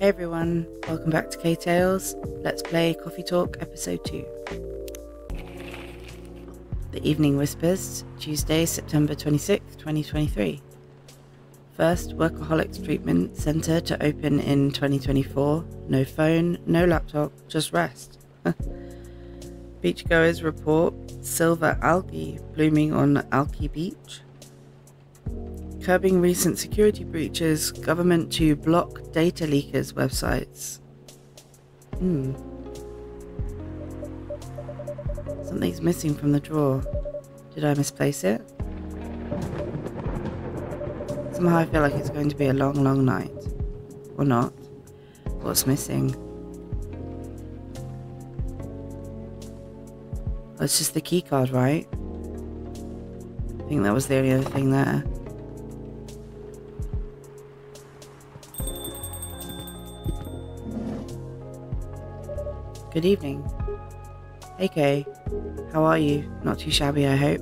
Hey everyone, welcome back to K-Tales. Let's play Coffee Talk episode 2. The Evening Whispers, Tuesday, September 26th, 2023. First Workaholics Treatment Center to open in 2024. No phone, no laptop, just rest. Beachgoers report silver algae blooming on Alki Beach. Curbing recent security breaches, government to block data leakers' websites. Something's missing from the drawer. Did I misplace it? Somehow I feel like it's going to be a long, long night. Or not. What's missing? Oh, it's just the key card, right? I think that was the only other thing there. Good evening. Hey Kay, how are you? Not too shabby, I hope.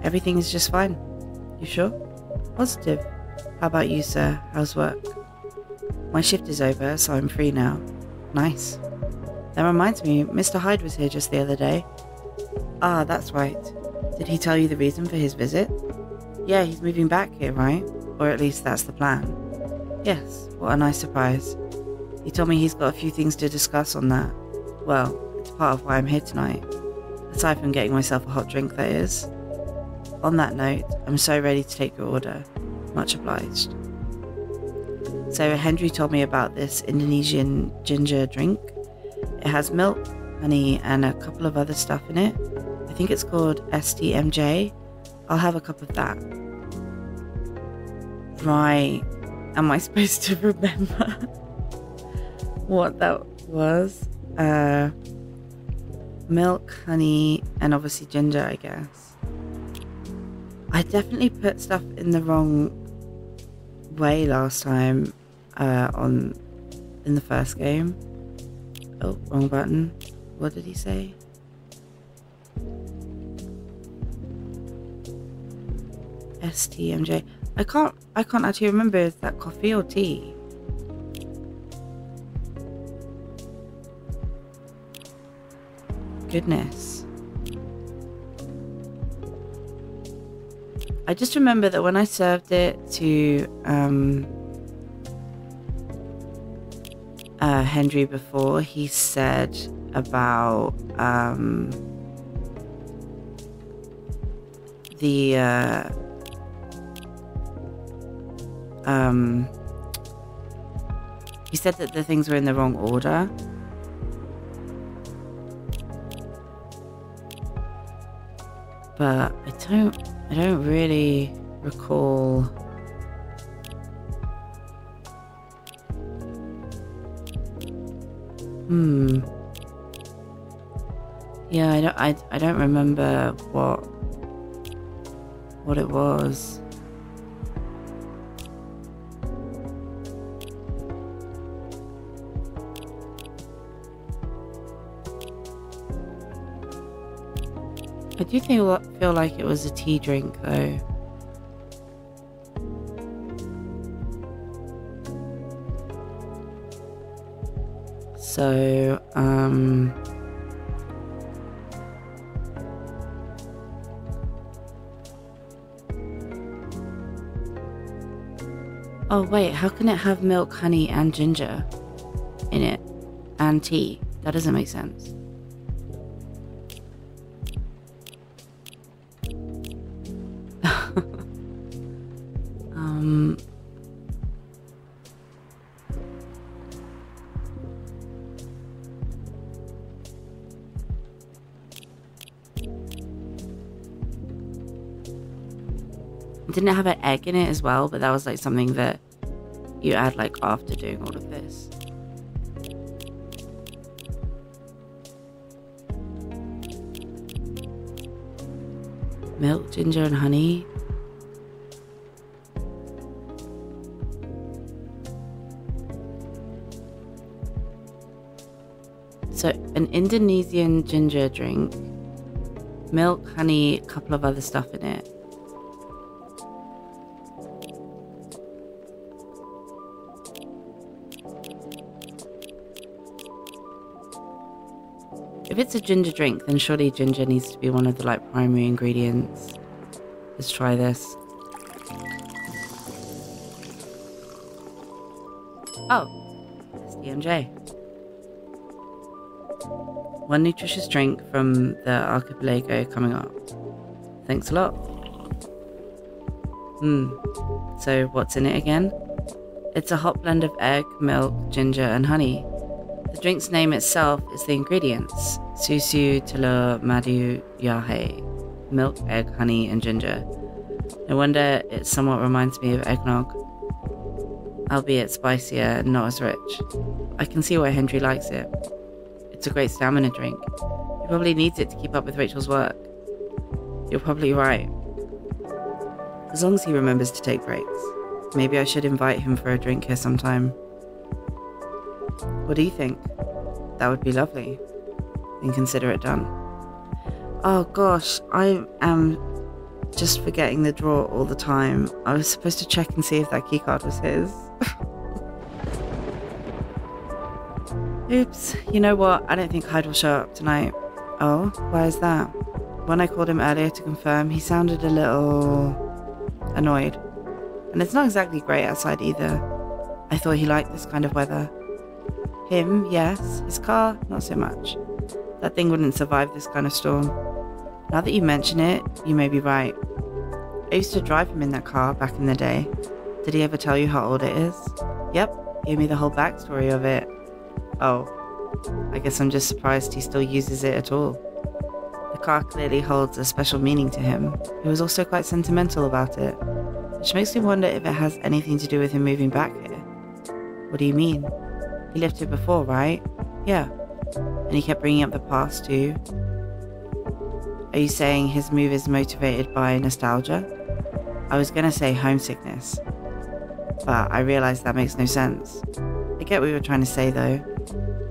Everything is just fine. You sure? Positive. How about you, sir? How's work? My shift is over, so I'm free now. Nice. That reminds me, Mr. Hyde was here just the other day. Ah, that's right. Did he tell you the reason for his visit? Yeah, he's moving back here, right? Or at least that's the plan. Yes, what a nice surprise. He told me he's got a few things to discuss on that. Well, it's part of why I'm here tonight. Aside from getting myself a hot drink, that is. On that note, I'm so ready to take your order. Much obliged. So Henry told me about this Indonesian ginger drink. It has milk, honey, and a couple of other stuff in it. I think it's called STMJ. I'll have a cup of that. Right. Am I supposed to remember what that was? Milk, honey, and obviously ginger, I guess. I definitely put stuff in the wrong way last time in the first game. Oh, wrong button. What did he say? STMJ. I can't actually remember, is that coffee or tea? Goodness. I just remember that when I served it to Henry before, he said about he said that the things were in the wrong order. But I don't really recall. Yeah, I don't remember what it was. I do feel like it was a tea drink though. So, oh wait, how can it have milk, honey, and ginger in it? And tea? That doesn't make sense. Didn't it have an egg in it as well? But that was like something that you add like after doing all of this. Milk, ginger, and honey. So an Indonesian ginger drink, milk, honey, a couple of other stuff in it. it's a ginger drink, then surely ginger needs to be one of the like primary ingredients. Let's try this. Oh, it's DMJ. One nutritious drink from the archipelago coming up. Thanks a lot. So what's in it again? It's a hot blend of egg, milk, ginger, and honey. The drink's name itself is the ingredients. Susu, tilo, madu, yahe. Milk, egg, honey, and ginger. No wonder it somewhat reminds me of eggnog. Albeit spicier and not as rich. I can see why Hendry likes it. It's a great stamina drink. He probably needs it to keep up with Rachel's work. You're probably right. As long as he remembers to take breaks. Maybe I should invite him for a drink here sometime. What do you think? That would be lovely. Then consider it done. Oh gosh, I am just forgetting the drawer all the time. I was supposed to check and see if that keycard was his. Oops, you know what? I don't think Hyde will show up tonight. Oh, why is that? When I called him earlier to confirm, he sounded a little annoyed. And it's not exactly great outside either. I thought he liked this kind of weather. Him, yes. His car, not so much. That thing wouldn't survive this kind of storm. Now that you mention it, you may be right. I used to drive him in that car back in the day. Did he ever tell you how old it is? Yep, gave me the whole backstory of it. Oh, I guess I'm just surprised he still uses it at all. The car clearly holds a special meaning to him. He was also quite sentimental about it, which makes me wonder if it has anything to do with him moving back here. What do you mean? He lived here before, right? Yeah. And he kept bringing up the past too. Are you saying his move is motivated by nostalgia? I was gonna say homesickness, but I realized that makes no sense. I get what you were trying to say though.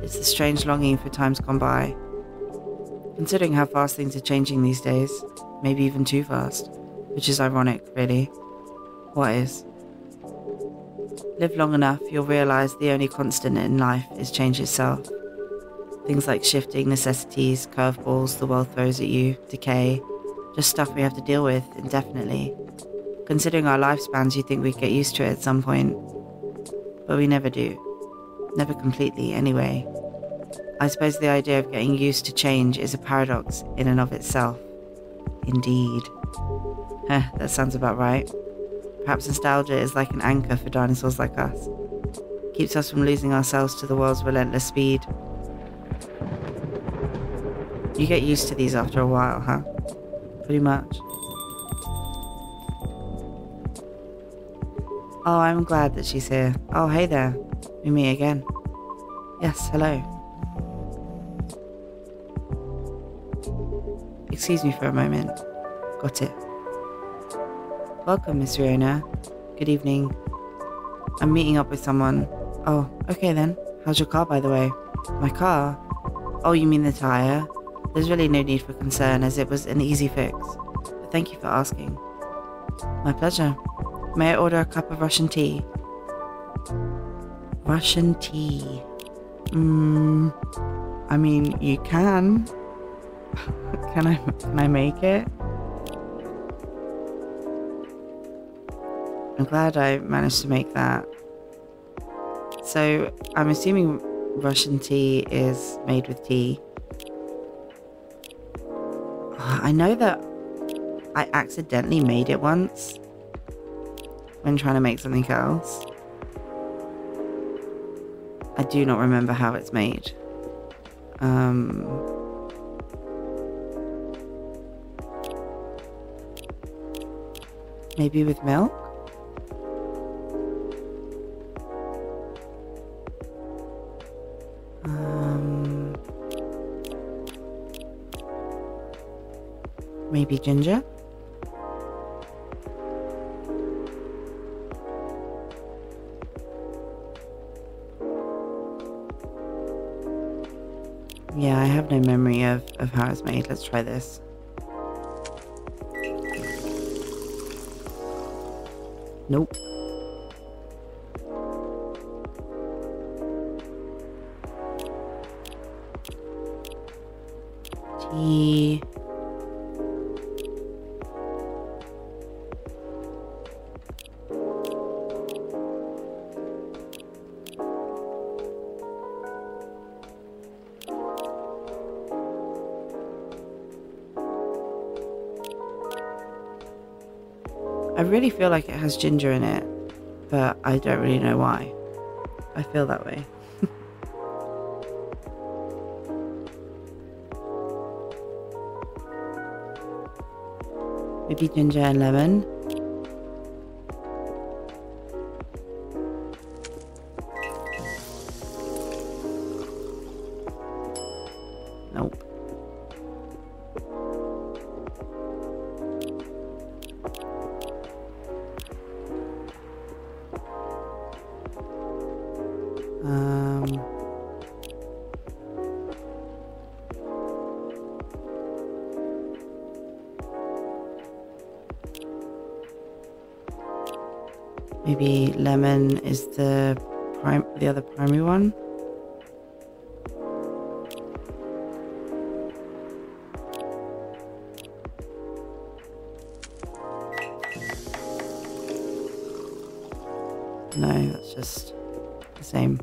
It's the strange longing for times gone by. Considering how fast things are changing these days, maybe even too fast, which is ironic, really. What is? Live long enough, you'll realize the only constant in life is change itself. Things like shifting necessities, curveballs the world throws at you, decay, just stuff we have to deal with indefinitely. Considering our lifespans, you'd think we'd get used to it at some point. But we never do. Never completely, anyway. I suppose the idea of getting used to change is a paradox in and of itself. Indeed. That sounds about right. Perhaps nostalgia is like an anchor for dinosaurs like us. Keeps us from losing ourselves to the world's relentless speed. You get used to these after a while, huh? Pretty much. Oh, I'm glad that she's here. Oh, hey there. We meet again. Yes, hello. Excuse me for a moment. Got it. Welcome, Miss Riona. Good evening. I'm meeting up with someone. Oh, okay then. How's your car, by the way? My car? Oh, you mean the tire? There's really no need for concern, as it was an easy fix. But thank you for asking. My pleasure. May I order a cup of Russian tea? Russian tea. I mean, you can. Can I make it? I'm glad I managed to make that. So, I'm assuming Russian tea is made with tea. I know that I accidentally made it once when trying to make something else. I do not remember how it's made. Maybe with milk? Maybe ginger? Yeah, I have no memory of how it's made. Let's try this. Nope. I really feel like it has ginger in it, but I don't really know why. I feel that way. Maybe ginger and lemon. Nope. Maybe lemon is the other primary one. No, that's just the same.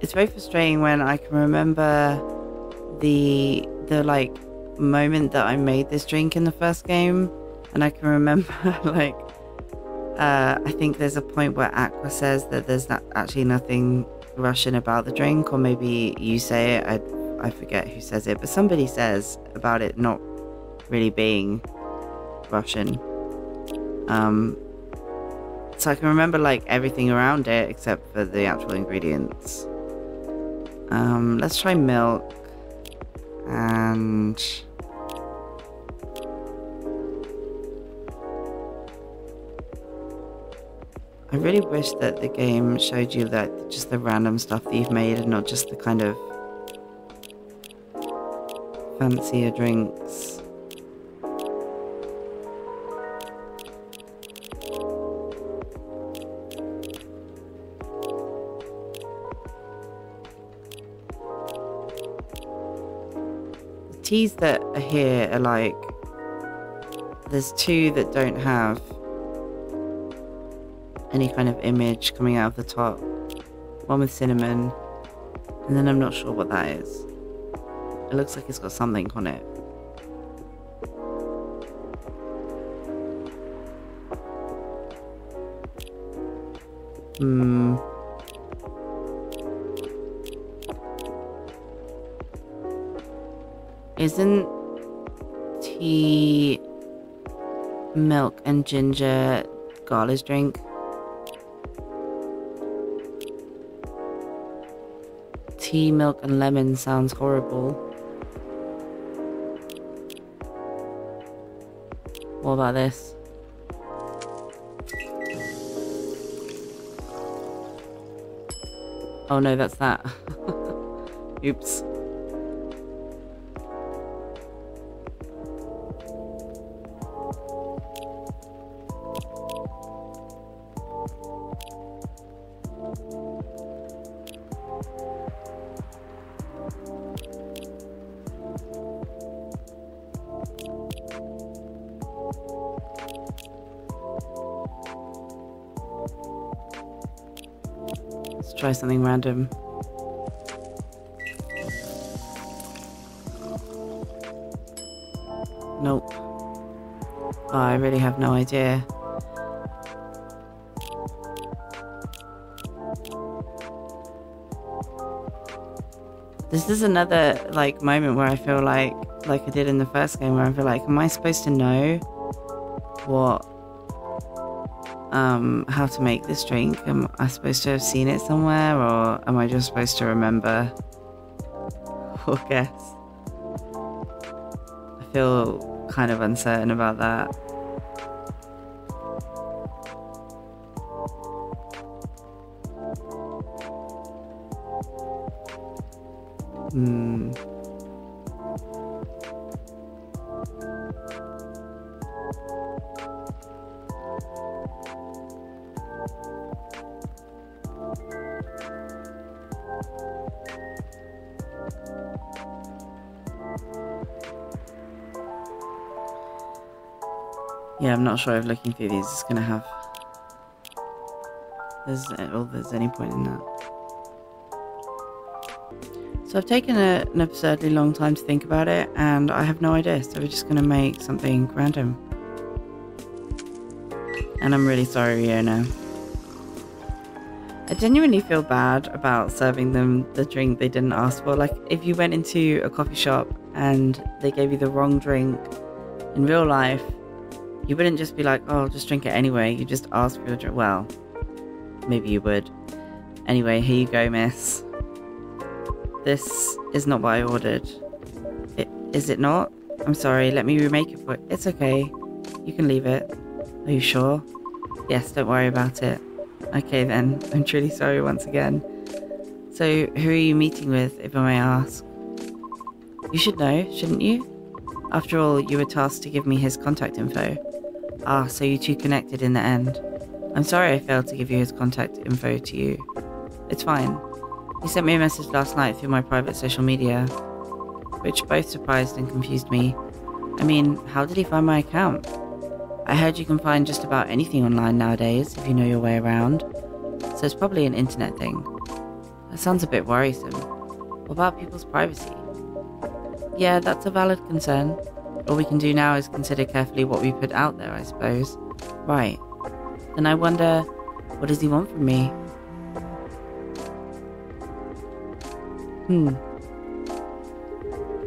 It's very frustrating when I can remember the like moment that I made this drink in the first game, and I can remember like I think there's a point where Aqua says that there's actually nothing Russian about the drink, or maybe you say it. I forget who says it, but somebody says about it not really being Russian. So I can remember like everything around it except for the actual ingredients. Let's try milk and I really wish that the game showed you that just the random stuff that you've made and not just the kind of fancier drinks. Teas that are here are like, there's two that don't have any kind of image coming out of the top. One with cinnamon, and then I'm not sure what that is. It looks like it's got something on it. Isn't tea, milk and ginger Gala's drink? Tea, milk and lemon sounds horrible. What about this? Oh no, that's that. Oops. Let's try something random. Nope. Oh, I really have no idea. This is another like moment where I feel like I did in the first game, where I feel like, am I supposed to know what how to make this drink? Am I supposed to have seen it somewhere, or am I just supposed to remember or guess? I feel kind of uncertain about that. Yeah, I'm not sure if looking through these is going to have there's any point in that. So I've taken an absurdly long time to think about it, and I have no idea, so we're just going to make something random. And I'm really sorry, Riona. I genuinely feel bad about serving them the drink they didn't ask for. Like, if you went into a coffee shop and they gave you the wrong drink in real life, you wouldn't just be like, oh, I'll just drink it anyway. You just ask for your drink. Well, maybe you would. Anyway, here you go, miss. This is not what I ordered. Is it not? I'm sorry, let me remake it for you. It's okay. You can leave it. Are you sure? Yes, don't worry about it. Okay then, I'm truly sorry once again. So, who are you meeting with, if I may ask? You should know, shouldn't you? After all, you were tasked to give me his contact info. Ah, so you two connected in the end. I'm sorry I failed to give you his contact info to you. It's fine. He sent me a message last night through my private social media, which both surprised and confused me. I mean, how did he find my account? I heard you can find just about anything online nowadays if you know your way around, so it's probably an internet thing. That sounds a bit worrisome. What about people's privacy? Yeah, that's a valid concern. All we can do now is consider carefully what we put out there, I suppose. Right. Then I wonder, what does he want from me?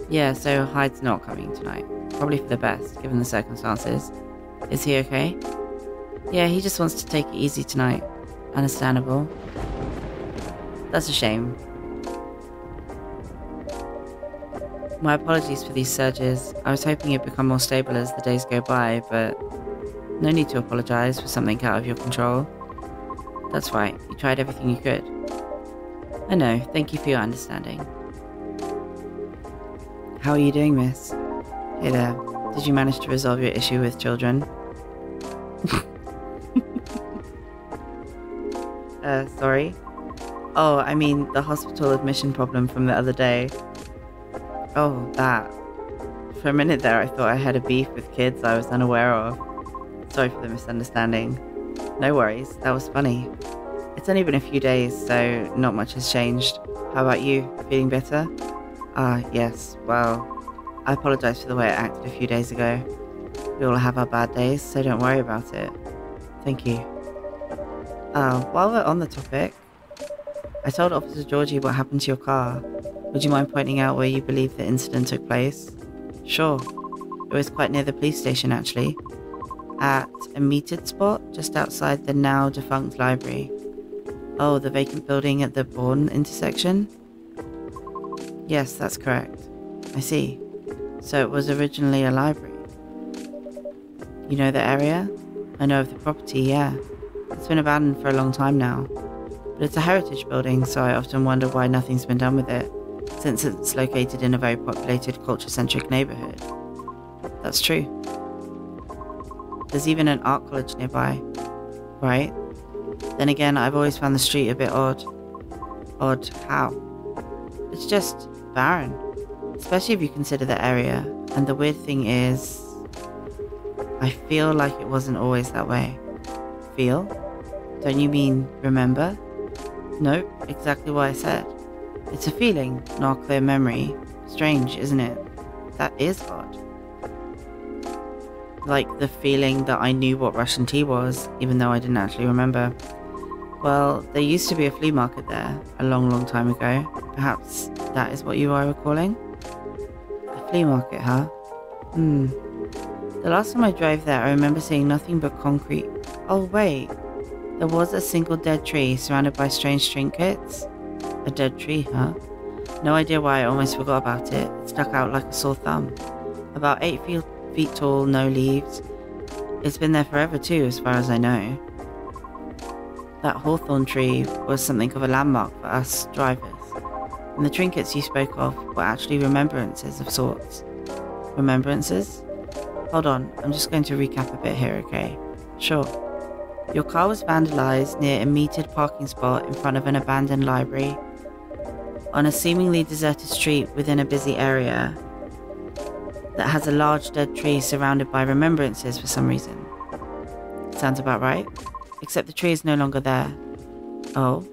Yeah, so Hyde's not coming tonight. Probably for the best, given the circumstances. Is he okay? Yeah, he just wants to take it easy tonight. Understandable. That's a shame. My apologies for these surges. I was hoping it'd become more stable as the days go by, but no need to apologize for something out of your control. That's right, you tried everything you could. I know, thank you for your understanding. How are you doing, miss? Hey there, did you manage to resolve your issue with children? Sorry? Oh, I mean, the hospital admission problem from the other day. Oh, that. For a minute there, I thought I had a beef with kids I was unaware of. Sorry for the misunderstanding. No worries, that was funny. It's only been a few days, so not much has changed. How about you? Feeling better? Ah, yes, well, I apologize for the way I acted a few days ago. We all have our bad days, so don't worry about it. Thank you. While we're on the topic, I told Officer Georgie what happened to your car. Would you mind pointing out where you believe the incident took place? Sure. It was quite near the police station, actually. At a metered spot just outside the now defunct library. Oh, the vacant building at the Bourne intersection? Yes, that's correct. I see. So it was originally a library. You know the area? I know of the property, yeah. It's been abandoned for a long time now. But it's a heritage building, so I often wonder why nothing's been done with it, since it's located in a very populated, culture-centric neighborhood. That's true. There's even an art college nearby, right? Then again, I've always found the street a bit odd. Odd how? It's just barren, especially if you consider the area. And the weird thing is, I feel like it wasn't always that way. Feel? Don't you mean remember? Nope, exactly what I said. It's a feeling, not a clear memory. Strange, isn't it? That is odd. Like the feeling that I knew what Russian tea was, even though I didn't actually remember. Well, there used to be a flea market there, a long, long time ago. Perhaps that is what you are recalling? A flea market, huh? The last time I drove there, I remember seeing nothing but concrete. Oh wait, there was a single dead tree surrounded by strange trinkets. A dead tree, huh? No idea why I almost forgot about it. It stuck out like a sore thumb. About 8 feet tall, no leaves. It's been there forever too, as far as I know. That hawthorn tree was something of a landmark for us drivers. And the trinkets you spoke of were actually remembrances of sorts. Remembrances? Hold on, I'm just going to recap a bit here, okay? Sure. Your car was vandalized near a metered parking spot in front of an abandoned library on a seemingly deserted street within a busy area that has a large dead tree surrounded by remembrances for some reason. Sounds about right. Except the tree is no longer there. Oh.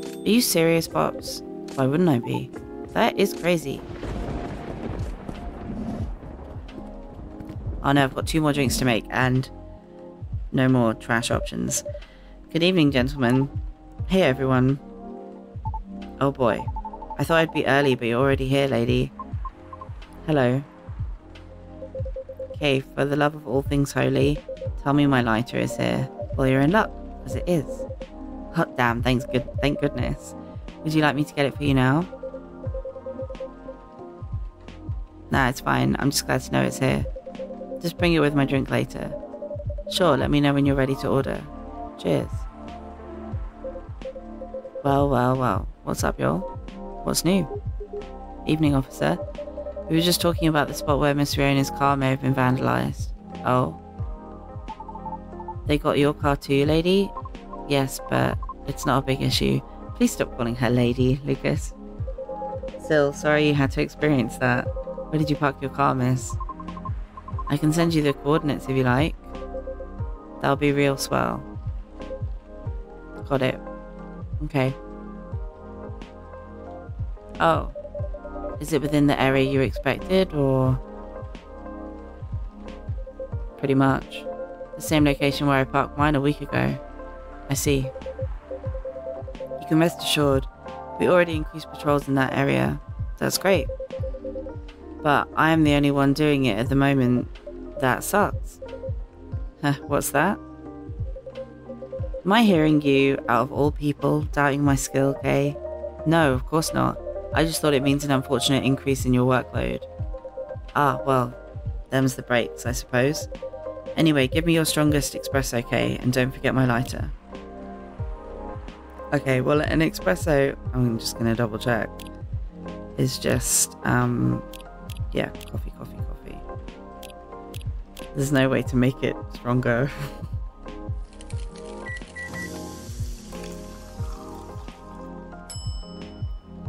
Are you serious, Pops? Why wouldn't I be? That is crazy. Oh no, I've got 2 more drinks to make and no more trash options. Good evening, gentlemen. Hey, everyone. Oh boy. I thought I'd be early, but you're already here, lady. Hello. Okay, for the love of all things holy, tell me my lighter is here. Well, you're in luck, because it is. Oh, damn, thank goodness. Would you like me to get it for you now? Nah, it's fine. I'm just glad to know it's here. Just bring it with my drink later. Sure, let me know when you're ready to order. Cheers. Well. What's up, y'all? What's new? Evening, officer. We were just talking about the spot where Miss Riona's car may have been vandalized. Oh. They got your car too, lady? Yes, but it's not a big issue. Please stop calling her lady, Lucas. Still, sorry you had to experience that. Where did you park your car, miss? I can send you the coordinates if you like. That'll be real swell. Got it. Okay. Oh. Is it within the area you expected, or...? Pretty much. The same location where I parked mine a week ago. I see. You can rest assured, we already increased patrols in that area. That's great. But I am the only one doing it at the moment. That sucks. What's that? Am I hearing you, out of all people, doubting my skill, Kay? No, of course not. I just thought it means an unfortunate increase in your workload. Ah, well, them's the breaks, I suppose. Anyway, give me your strongest espresso, Kay, and don't forget my lighter. Okay, well, an espresso, I'm just going to double check, is just, yeah, coffee. There's no way to make it stronger.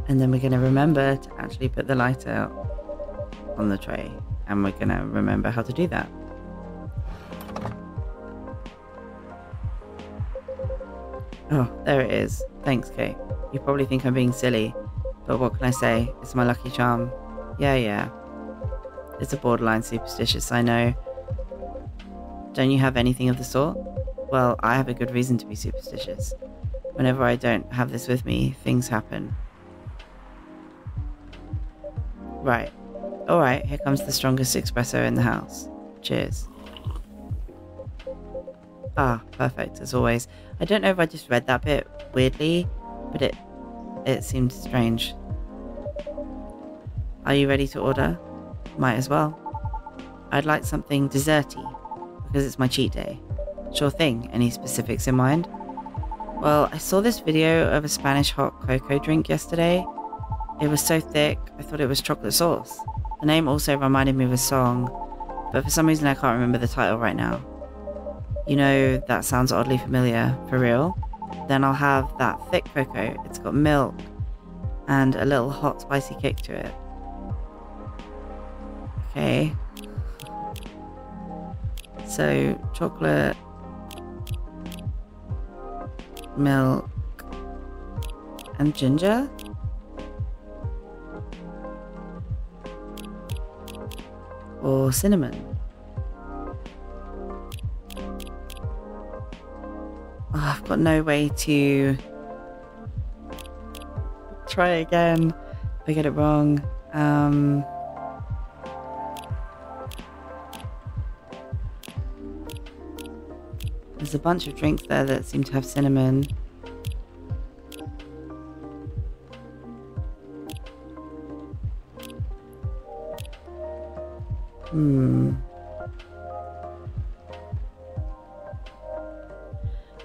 And then we're going to remember to actually put the lighter on the tray. And we're going to remember how to do that. Oh, there it is. Thanks, Kate. You probably think I'm being silly, but what can I say? It's my lucky charm. Yeah. It's a borderline superstitious, I know. Don't you have anything of the sort? Well, I have a good reason to be superstitious. Whenever I don't have this with me, things happen. Right. Alright, here comes the strongest espresso in the house. Cheers. Ah, perfect, as always. I don't know if I just read that bit weirdly, but it seemed strange. Are you ready to order? Might as well. I'd like something desserty, because it's my cheat day. Sure thing. Any specifics in mind? Well, I saw this video of a Spanish hot cocoa drink yesterday. It was so thick, I thought it was chocolate sauce. The name also reminded me of a song, but for some reason I can't remember the title right now. You know, that sounds oddly familiar. For real? Then I'll have that thick cocoa. It's got milk and a little hot spicy kick to it. Okay. So, chocolate, milk, and ginger? Or cinnamon? Oh, I've got no way to try again if I get it wrong. There's a bunch of drinks there that seem to have cinnamon.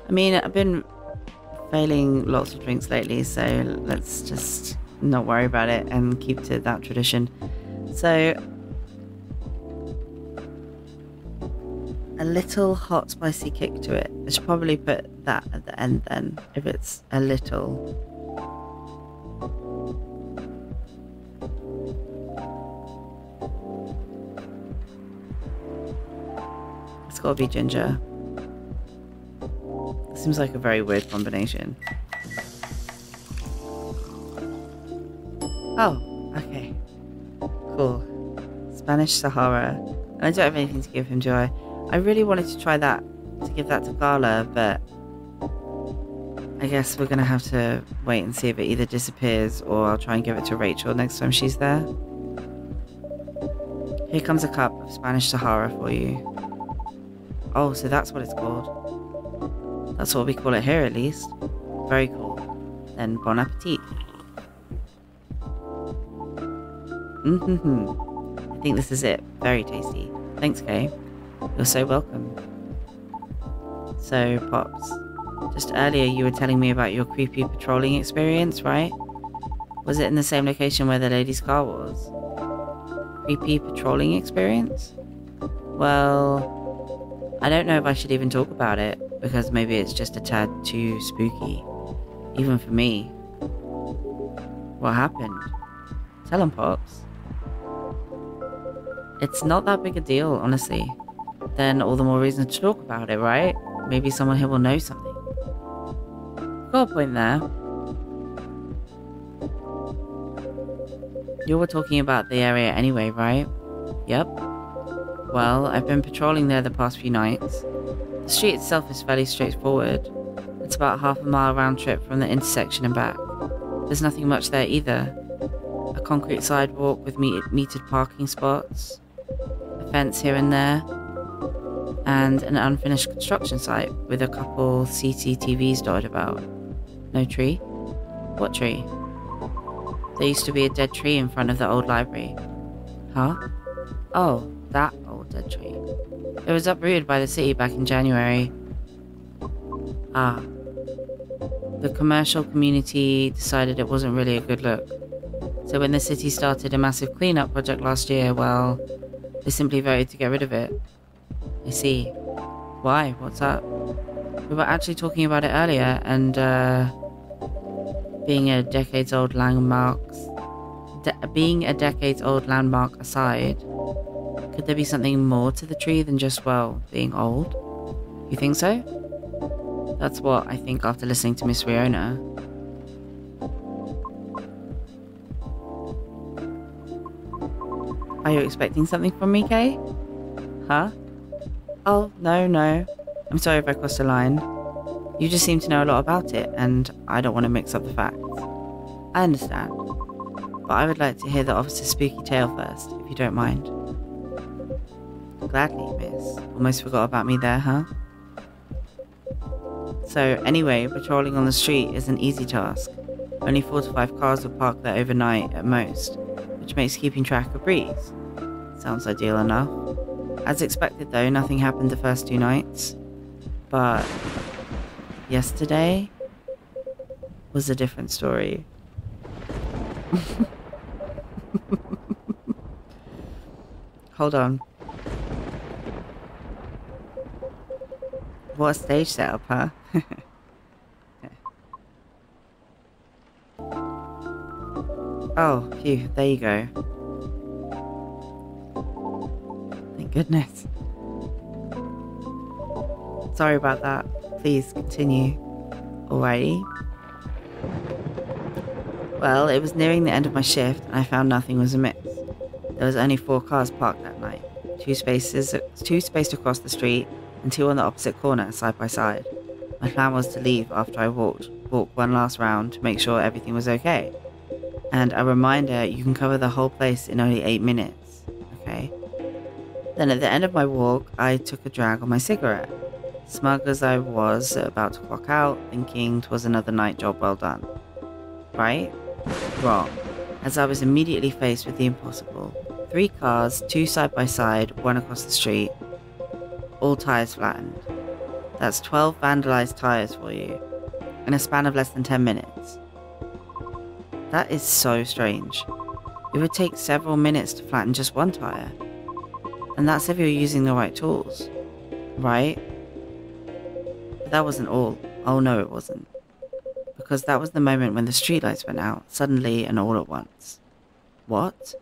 I mean, I've been failing lots of drinks lately, so let's just not worry about it and keep to that tradition. So, a little hot spicy kick to it. I should probably put that at the end then, if it's a little. It's gotta be ginger. Seems like a very weird combination. Oh, okay. Cool. Spanish Sahara. And I don't have anything to give him, do I? I really wanted to try that, to give that to Gala, but I guess we're gonna have to wait and see if it either disappears or I'll try and give it to Rachel next time she's there. Here comes a cup of Spanish Sahara for you. Oh, so that's what it's called. That's what we call it here, at least. Very cool. Then bon appetit. I think this is it. Very tasty. Thanks, Kay. You're so welcome. So, Pops, just earlier you were telling me about your creepy patrolling experience, right? Was it in the same location where the lady's car was? Creepy patrolling experience? Well, I don't know if I should even talk about it, because maybe it's just a tad too spooky. Even for me. What happened? Tell 'em, Pops. It's not that big a deal, honestly. Then all the more reason to talk about it, right? Maybe someone here will know something. Got a point there. You were talking about the area anyway, right? Yep. Well, I've been patrolling there the past few nights. The street itself is fairly straightforward. It's about half a mile round trip from the intersection and back. There's nothing much there either. A concrete sidewalk with metered parking spots, a fence here and there, and an unfinished construction site with a couple CCTVs dotted about. No tree? What tree? There used to be a dead tree in front of the old library. Huh? Oh, that old dead tree. It was uprooted by the city back in January. Ah. The commercial community decided it wasn't really a good look. So when the city started a massive cleanup project last year, well, they simply voted to get rid of it. I see. Why? What's up? We were actually talking about it earlier, and being a decades-old landmark aside, could there be something more to the tree than just, well, being old? You think so? That's what I think after listening to Miss Riona. Are you expecting something from me, Kay? Huh? Oh, no. I'm sorry if I crossed a line. You just seem to know a lot about it, and I don't want to mix up the facts. I understand. But I would like to hear the officer's spooky tale first, if you don't mind. Gladly, miss. Almost forgot about me there, huh? So, anyway, patrolling on the street is an easy task. Only 4 to 5 cars will park there overnight at most, which makes keeping track a breeze. Sounds ideal enough. As expected though, nothing happened the first 2 nights. But yesterday was a different story. Hold on. What a stage setup, huh? Oh, phew, there you go. Thank goodness. Sorry about that. Please continue. Alrighty. Well, it was nearing the end of my shift and I found nothing was amiss. There was only 4 cars parked that night. 2 spaced across the street and 2 on the opposite corner, side by side. My plan was to leave after I walk one last round to make sure everything was okay. And a reminder, you can cover the whole place in only 8 minutes, okay? Then at the end of my walk, I took a drag on my cigarette. Smug as I was, about to clock out, thinking 'twas another night job well done. Right? Wrong. As I was immediately faced with the impossible. 3 cars, 2 side by side, 1 across the street. All tyres flattened. That's 12 vandalized tyres for you. In a span of less than 10 minutes. That is so strange. It would take several minutes to flatten just 1 tyre. And that's if you're using the right tools. Right? But that wasn't all. Oh no, it wasn't. Because that was the moment when the streetlights went out, suddenly and all at once. What?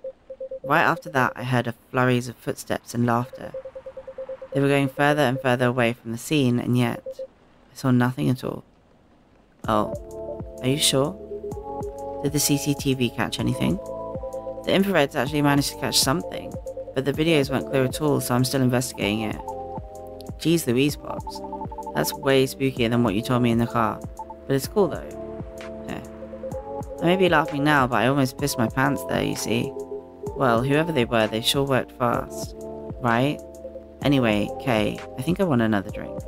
Right after that, I heard a flurries of footsteps and laughter. They were going further and further away from the scene, and yet, I Saw nothing at all. Oh, are you sure? Did the CCTV catch anything? The infrareds actually managed to catch something, but the videos weren't clear at all, so I'm still investigating it. Jeez Louise, Pops. That's way spookier than what you told me in the car. But it's cool though. Okay. I may be laughing now, but I almost pissed my pants there, you see. Well, whoever they were, they sure worked fast. Right? Anyway, Kay, I think I want another drink.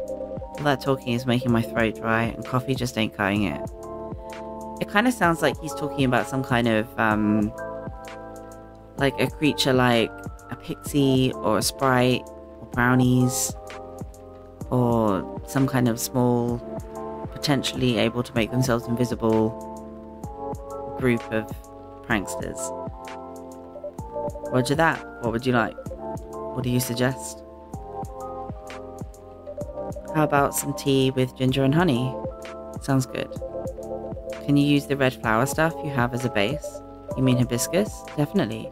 All that talking is making my throat dry, and coffee just ain't cutting it. It kind of sounds like he's talking about some kind of, like a creature like a pixie or a sprite or brownies or some kind of small, potentially able to make themselves invisible group of pranksters. Roger that. What would you like? What do you suggest? How about some tea with ginger and honey? Sounds good. Can you use the red flower stuff you have as a base? You mean hibiscus? Definitely.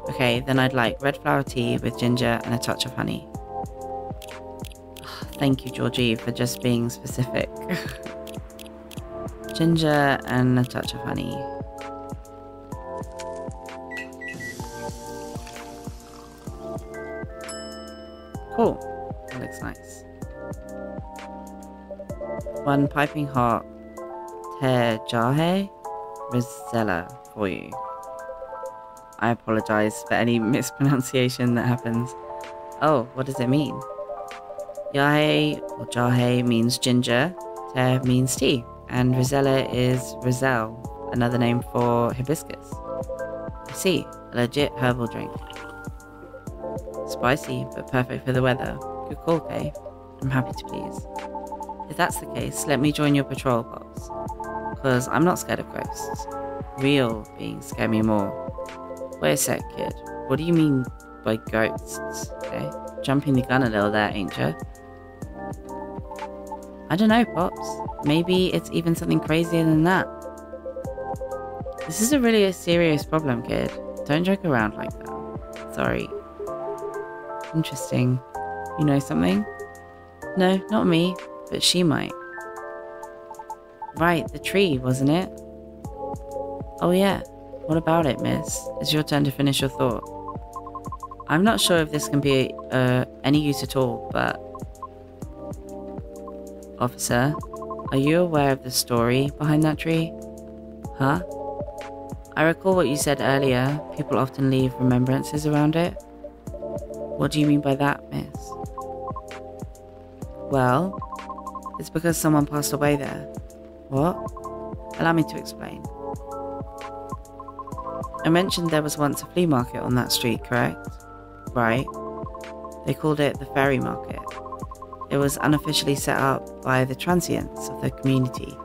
Okay, then I'd like red flower tea with ginger and a touch of honey. Thank you, Georgie, for just being specific. Ginger and a touch of honey. Cool. That looks nice. One piping hot Jahe Rosella for you. I apologize for any mispronunciation that happens. Oh, what does it mean? Yahe or Jahe means ginger, Te means tea, and Rosella is Roselle, another name for hibiscus. I see, a legit herbal drink. Spicy, but perfect for the weather. Good call, Kay. I'm happy to please. If that's the case, let me join your patrol, Pops. Because I'm not scared of ghosts. Real beings scare me more. Wait a sec, kid. What do you mean by ghosts? Okay, jumping the gun a little there, ain't ya? I don't know, Pops. Maybe it's even something crazier than that. This is a serious problem, kid. Don't joke around like that. Sorry. Interesting. You know something? No, not me, but she might. Right, the tree, wasn't it? Oh yeah. What about it, miss? It's your turn to finish your thought. I'm not sure if this can be any use at all, but... Officer, are you aware of the story behind that tree? Huh? I recall what you said earlier. People often leave remembrances around it. What do you mean by that, miss? Well, it's because someone passed away there. What? Allow me to explain. I mentioned there was once a flea market on that street, correct? Right. They called it the Fairy Market. It was unofficially set up by the transients of the community.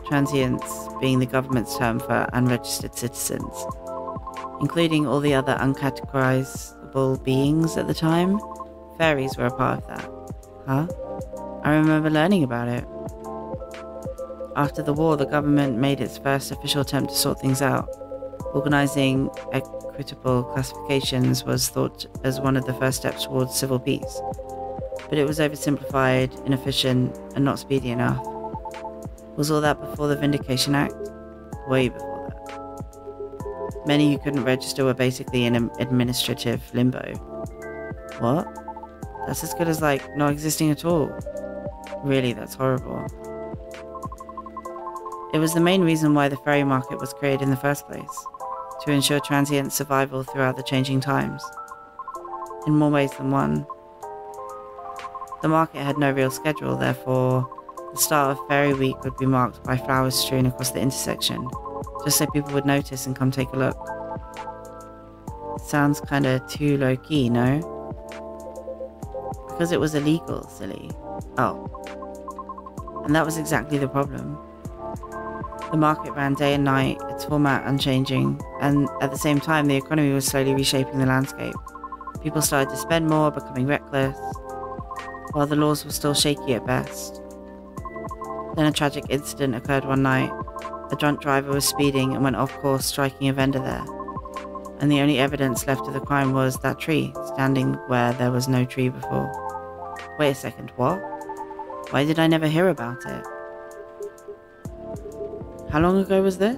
Transients being the government's term for unregistered citizens, including all the other uncategorizable beings at the time. Fairies were a part of that. Huh? I remember learning about it. After the war, the government made its first official attempt to sort things out. Organizing equitable classifications was thought as one of the first steps towards civil peace, but it was oversimplified, inefficient, and not speedy enough. Was all that before the Vindication Act? Way before that. Many who couldn't register were basically in an administrative limbo. What? That's as good as, like, not existing at all. Really, that's horrible. It was the main reason why the Fairy Market was created in the first place, to ensure transient survival throughout the changing times. In more ways than one. The market had no real schedule, therefore, the start of Fairy Week would be marked by flowers strewn across the intersection, just so people would notice and come take a look. Sounds kinda too low-key, no? Because it was illegal, silly. Oh. And that was exactly the problem. The market ran day and night, its format unchanging, and at the same time the economy was slowly reshaping the landscape. People started to spend more, becoming reckless, while the laws were still shaky at best. Then a tragic incident occurred one night. A drunk driver was speeding and went off course, striking a vendor there. And the only evidence left of the crime was that tree, standing where there was no tree before. Wait a second, what? Why did I never hear about it? How long ago was this?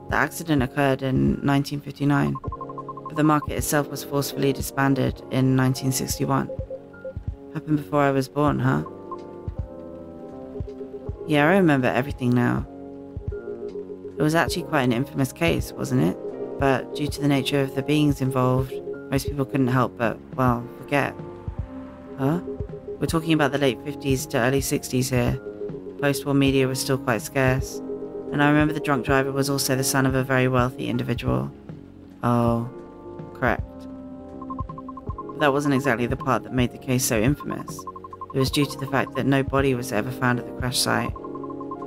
The accident occurred in 1959, but the market itself was forcefully disbanded in 1961. Happened before I was born, huh? Yeah, I remember everything now. It was actually quite an infamous case, wasn't it? But due to the nature of the beings involved, most people couldn't help but, well, forget. Huh? We're talking about the late 50s to early 60s here. Post-war media was still quite scarce, and I remember the drunk driver was also the son of a very wealthy individual. Oh, correct. But that wasn't exactly the part that made the case so infamous. It was due to the fact that no body was ever found at the crash site,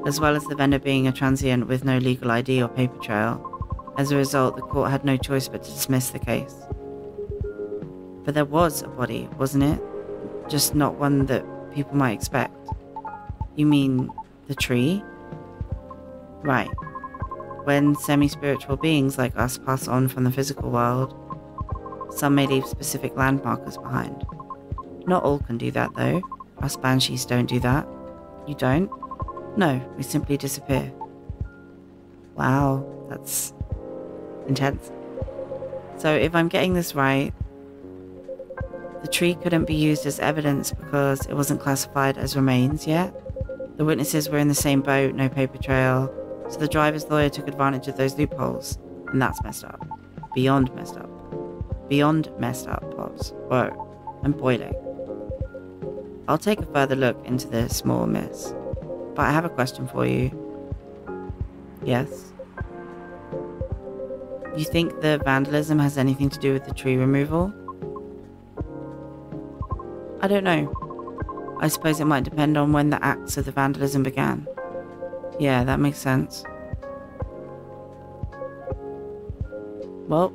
as well as the vendor being a transient with no legal ID or paper trail. As a result, the court had no choice but to dismiss the case. But there was a body, wasn't it? Just not one that people might expect. You mean the tree? Right. When semi-spiritual beings like us pass on from the physical world, some may leave specific landmarkers behind. Not all can do that though. Us banshees don't do that. You don't? No, we simply disappear. Wow, that's intense. So if I'm getting this right, the tree couldn't be used as evidence because it wasn't classified as remains yet. The witnesses were in the same boat, no paper trail, so the driver's lawyer took advantage of those loopholes, and that's messed up. Beyond messed up. Beyond messed up, Pops. Whoa, I'm boiling. I'll take a further look into this small miss, but I have a question for you. Yes? You think the vandalism has anything to do with the tree removal? I don't know. I suppose it might depend on when the acts of the vandalism began. Yeah, that makes sense. Well,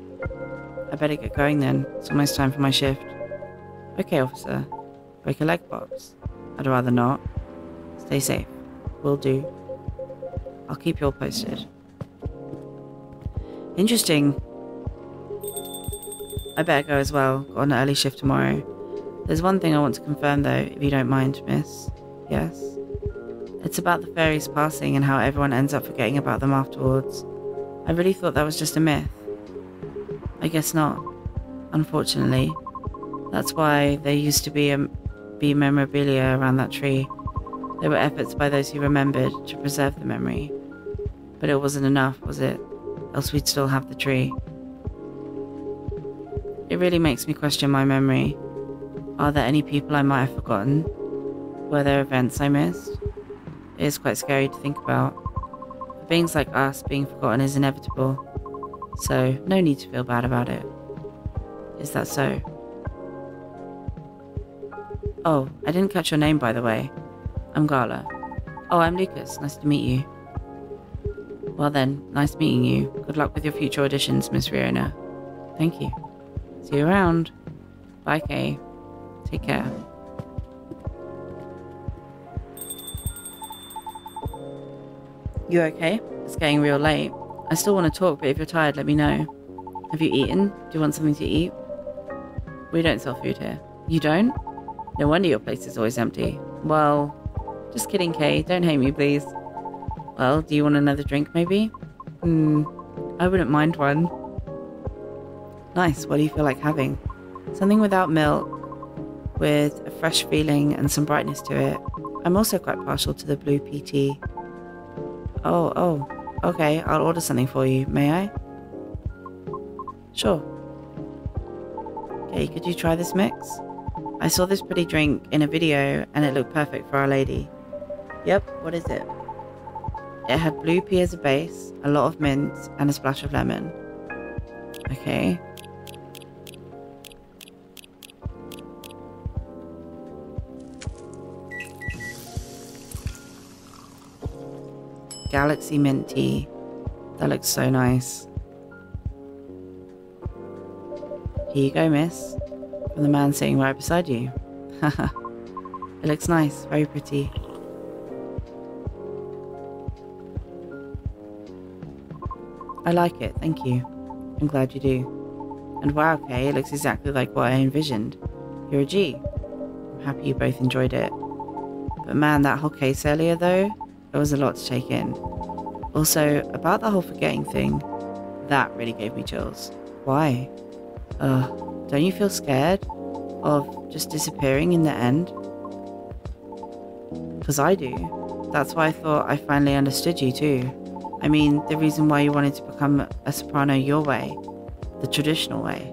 I better get going then. It's almost time for my shift. Okay, officer. Break a leg, Pops. I'd rather not. Stay safe. Will do. I'll keep you all posted. Interesting. I better go as well. Got an early shift tomorrow. There's one thing I want to confirm though, if you don't mind, miss. Yes? It's about the fairies passing and how everyone ends up forgetting about them afterwards. I really thought that was just a myth. I guess not. Unfortunately. That's why there used to be memorabilia around that tree. There were efforts by those who remembered to preserve the memory. But it wasn't enough, was it? Else we'd still have the tree. It really makes me question my memory. Are there any people I might have forgotten? Were there events I missed? It is quite scary to think about. For beings like us, being forgotten is inevitable. So, no need to feel bad about it. Is that so? Oh, I didn't catch your name by the way. I'm Gala. Oh, I'm Lucas. Nice to meet you. Well then, nice meeting you. Good luck with your future auditions, Miss Riona. Thank you. See you around. Bye, Kay. Take care. You okay? It's getting real late. I still want to talk, but if you're tired, let me know. Have you eaten? Do you want something to eat? We don't sell food here. You don't? No wonder your place is always empty. Well, just kidding, Kay. Don't hate me, please. Well, do you want another drink, maybe? I wouldn't mind one. Nice. What do you feel like having? Something without milk, with a fresh feeling and some brightness to it. I'm also quite partial to the blue PT. Oh, okay, I'll order something for you, may I? Sure. Okay, could you try this mix? I saw this pretty drink in a video and it looked perfect for Our Lady. Yep, what is it? It had blue pea as a base, a lot of mint, and a splash of lemon. Okay. Galaxy mint tea. That looks so nice. Here you go, miss. From the man sitting right beside you. Haha. It looks nice, very pretty. I like it, thank you. I'm glad you do. And wow, Kay, it looks exactly like what I envisioned. You're a G. I'm happy you both enjoyed it. But man, that whole case earlier though, it was a lot to take in. Also, about the whole forgetting thing, that really gave me chills. Why? Don't you feel scared of just disappearing in the end? Because I do. That's why I thought I finally understood you too. I mean, the reason why you wanted to become a soprano your way, the traditional way.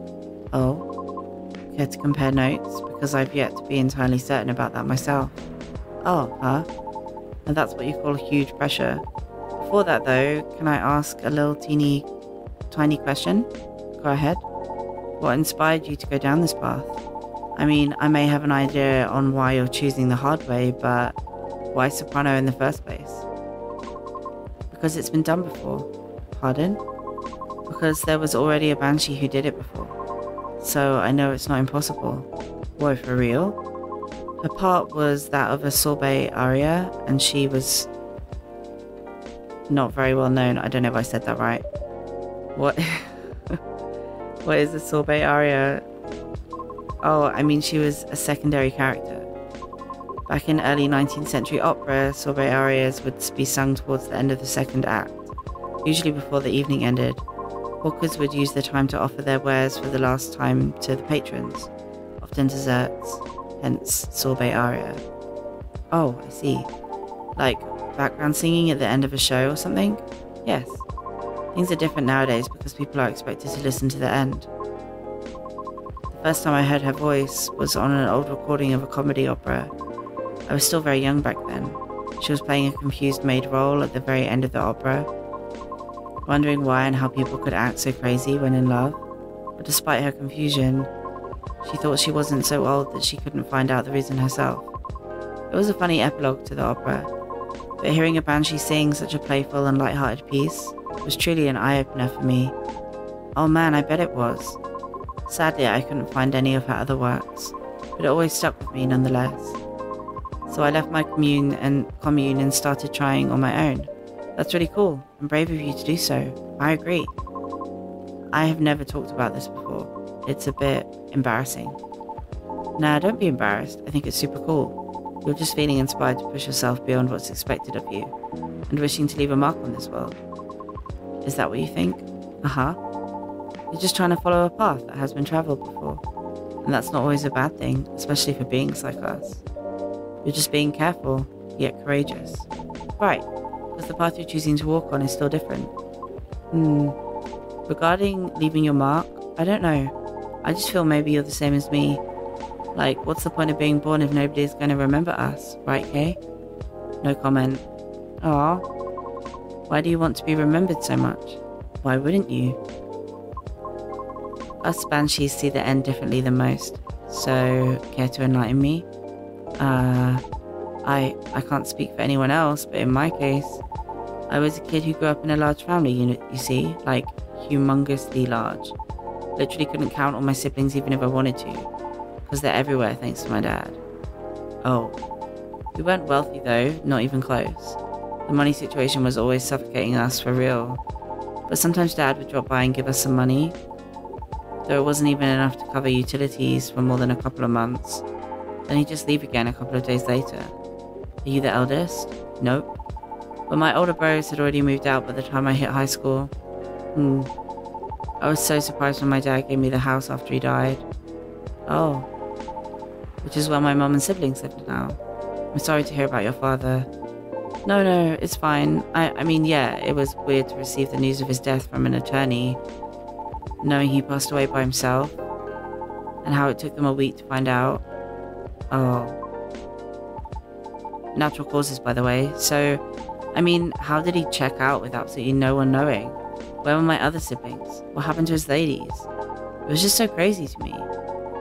Oh, care to compare notes? Because I've yet to be entirely certain about that myself. Oh, huh? And that's what you call huge pressure. Before that though, can I ask a little tiny question? Go ahead. What inspired you to go down this path? I mean, I may have an idea on why you're choosing the hard way, but why soprano in the first place? Because it's been done before. Pardon? Because there was already a banshee who did it before. So I know it's not impossible. Whoa, for real? Her part was that of a sorbet aria, and she was not very well known. I don't know if I said that right. What? What is a sorbet aria? Oh, I mean, she was a secondary character. Back in early 19th century opera, sorbet arias would be sung towards the end of the second act, usually before the evening ended. Hawkers would use the time to offer their wares for the last time to the patrons, often desserts, hence sorbet aria. Oh, I see. Like background singing at the end of a show or something? Yes. Things are different nowadays because people are expected to listen to the end. The first time I heard her voice was on an old recording of a comedy opera. I was still very young back then. She was playing a confused maid role at the very end of the opera, wondering why and how people could act so crazy when in love. But despite her confusion, she thought she wasn't so old that she couldn't find out the reason herself. It was a funny epilogue to the opera, but hearing a banshee sing such a playful and light-hearted piece was truly an eye-opener for me. Oh man, I bet it was. Sadly, I couldn't find any of her other works, but it always stuck with me nonetheless. So I left my commune and started trying on my own. That's really cool and brave of you to do so. I agree. I have never talked about this before. It's a bit embarrassing. Nah, don't be embarrassed. I think it's super cool. You're just feeling inspired to push yourself beyond what's expected of you and wishing to leave a mark on this world. Is that what you think? Uh-huh. You're just trying to follow a path that has been traveled before. And that's not always a bad thing, especially for beings like us. You're just being careful, yet courageous. Right, because the path you're choosing to walk on is still different. Regarding leaving your mark, I don't know. I just feel maybe you're the same as me. Like, what's the point of being born if nobody's going to remember us, right, Kay? No comment. Aw. Why do you want to be remembered so much? Why wouldn't you? Us banshees see the end differently than most. So, care to enlighten me? I can't speak for anyone else, but in my case, I was a kid who grew up in a large family, you see, like humongously large. Literally couldn't count all my siblings even if I wanted to, because they're everywhere thanks to my dad. Oh, we weren't wealthy though, not even close. The money situation was always suffocating us for real, but sometimes dad would drop by and give us some money, though it wasn't even enough to cover utilities for more than a couple of months. Then he'd just leave again a couple of days later. Are you the eldest? Nope. But my older bros had already moved out by the time I hit high school. I was so surprised when my dad gave me the house after he died. Oh. Which is where my mum and siblings live now. I'm sorry to hear about your father. No, it's fine. I mean, yeah, it was weird to receive the news of his death from an attorney, knowing he passed away by himself, and how it took them a week to find out. Oh. Natural causes, by the way. So, I mean, how did he check out with absolutely no one knowing? Where were my other siblings? What happened to his ladies? It was just so crazy to me.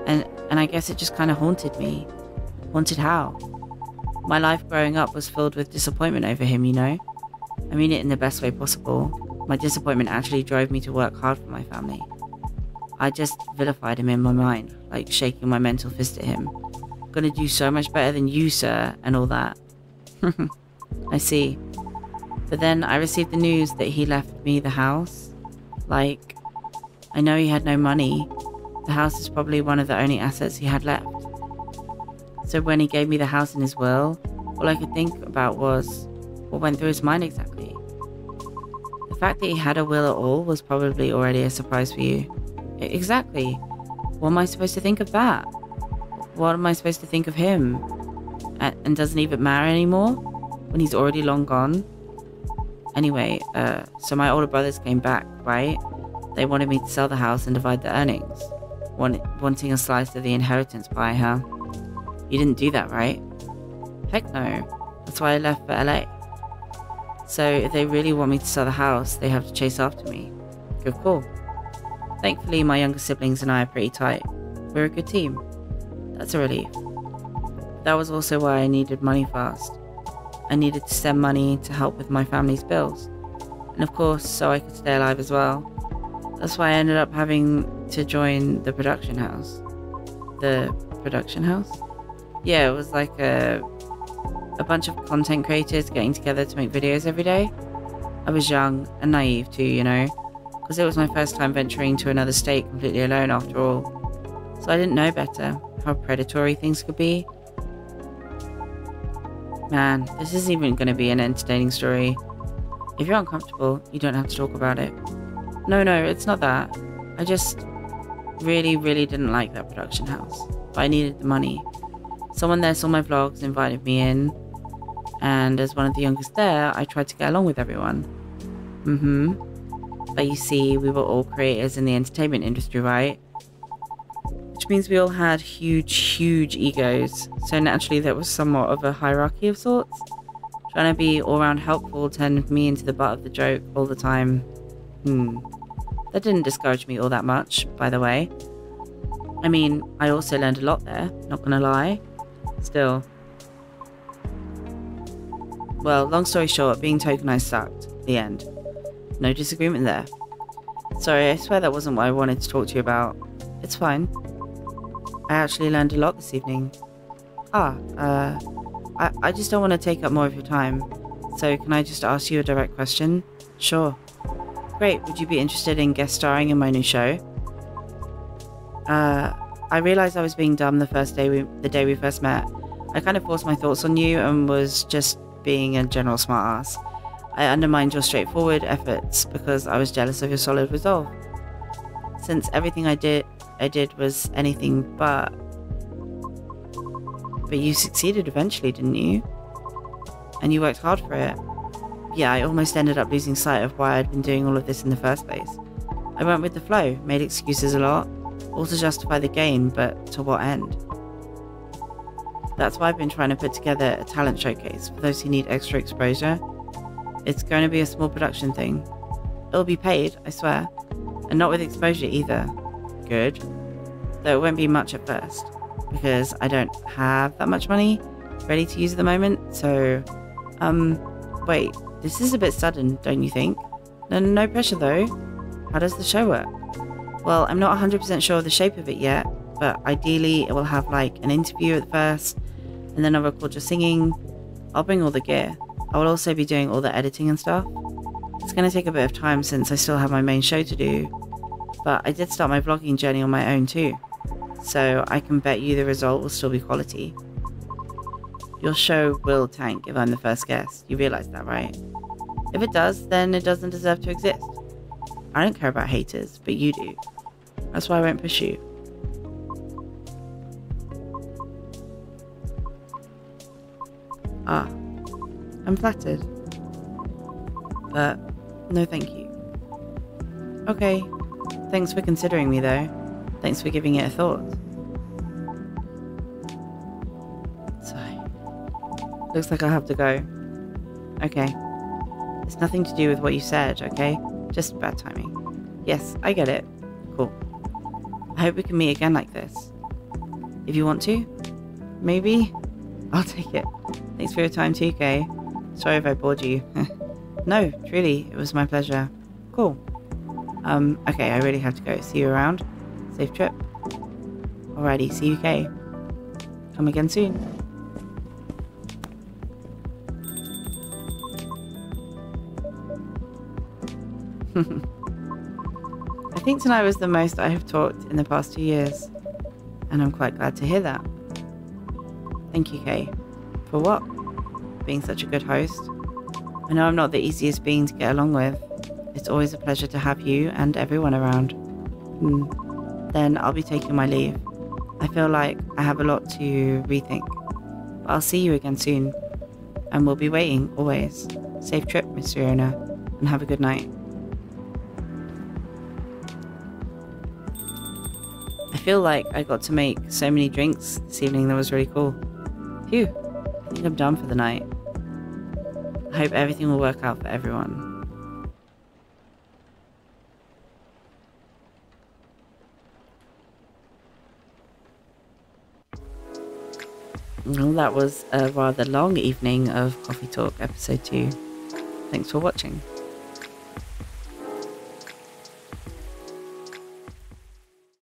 And I guess it just kind of haunted me. Haunted how? My life growing up was filled with disappointment over him, you know? I mean it in the best way possible. My disappointment actually drove me to work hard for my family. I just vilified him in my mind, like shaking my mental fist at him. Gonna do so much better than you, sir, and all that. I see. But then I received the news that he left me the house. Like, I know he had no money. The house is probably one of the only assets he had left. So when he gave me the house in his will, All I could think about was what went through his mind exactly. The fact that he had a will at all was probably already a surprise for you. Exactly. What am I supposed to think of that? What am I supposed to think of him? And doesn't even matter anymore when he's already long gone? Anyway, so my older brothers came back, right? They wanted me to sell the house and divide the earnings. Wanting a slice of the inheritance pie, huh? You didn't do that, right? Heck no. That's why I left for LA. So if they really want me to sell the house, they have to chase after me. Good call. Thankfully, my younger siblings and I are pretty tight. We're a good team. That's a relief. That was also why I needed money fast. I needed to send money to help with my family's bills. And of course, so I could stay alive as well. That's why I ended up having to join the production house. The production house? Yeah, it was like a bunch of content creators getting together to make videos every day. I was young and naive too, you know, because it was my first time venturing to another state completely alone after all. So I didn't know better how predatory things could be. Man, this isn't even going to be an entertaining story. If you're uncomfortable, you don't have to talk about it. No, it's not that. I just really didn't like that production house. But I needed the money. Someone there saw my vlogs, invited me in. And as one of the youngest there, I tried to get along with everyone. But you see, we were all creators in the entertainment industry, right? Which means we all had huge egos. So naturally there was somewhat of a hierarchy of sorts. Trying to be all-round helpful turned me into the butt of the joke all the time. That didn't discourage me all that much, by the way. I mean, I also learned a lot there, not gonna lie. Still. Well, long story short, being tokenized sucked. The end. No disagreement there. Sorry, I swear that wasn't what I wanted to talk to you about. It's fine. I actually learned a lot this evening. I just don't want to take up more of your time. So can I just ask you a direct question? Sure. Great, would you be interested in guest starring in my new show? I realized I was being dumb the day we first met. I kind of forced my thoughts on you and was just being a general smartass. I undermined your straightforward efforts because I was jealous of your solid resolve. Since everything I did was anything but you succeeded eventually, didn't you? And you worked hard for it. Yeah, I almost ended up losing sight of why I'd been doing all of this in the first place. I went with the flow, made excuses a lot, all to justify the gain, but to what end? That's why I've been trying to put together a talent showcase for those who need extra exposure. It's going to be a small production thing. It'll be paid, I swear, and not with exposure either. Good. Though it won't be much at first, because I don't have that much money ready to use at the moment, so, wait, this is a bit sudden, don't you think? No pressure though. How does the show work? Well, I'm not 100% sure of the shape of it yet, but ideally it will have like an interview at first, and then I'll record your singing. I'll bring all the gear. I will also be doing all the editing and stuff. It's going to take a bit of time since I still have my main show to do, but I did start my vlogging journey on my own too, so I can bet you the result will still be quality. Your show will tank if I'm the first guest. You realize that, right? If it does, then it doesn't deserve to exist. I don't care about haters, but you do. That's why I won't push you. I'm flattered. But no thank you. Okay, thanks for considering me though. Thanks for giving it a thought. So, looks like I have to go. Okay. It's nothing to do with what you said, okay? Just bad timing. Yes, I get it. Cool. I hope we can meet again like this. If you want to, maybe? I'll take it. Thanks for your time too, Kay. Sorry if I bored you. No, truly, it was my pleasure. Cool. Okay, I really have to go. See you around. Safe trip. Alrighty, see you, Kay. Come again soon. I think tonight was the most I have talked in the past 2 years, and I'm quite glad to hear that. Thank you, Kay. For what? being such a good host. I know I'm not the easiest being to get along with. It's always a pleasure to have you and everyone around. Then I'll be taking my leave. I feel like I have a lot to rethink. But I'll see you again soon. And we'll be waiting, always. Safe trip, Miss Fiona, and have a good night. I feel like I got to make so many drinks this evening that was really cool. Phew, I think I'm done for the night. I hope everything will work out for everyone. Well, that was a rather long evening of Coffee Talk episode 2. Thanks for watching.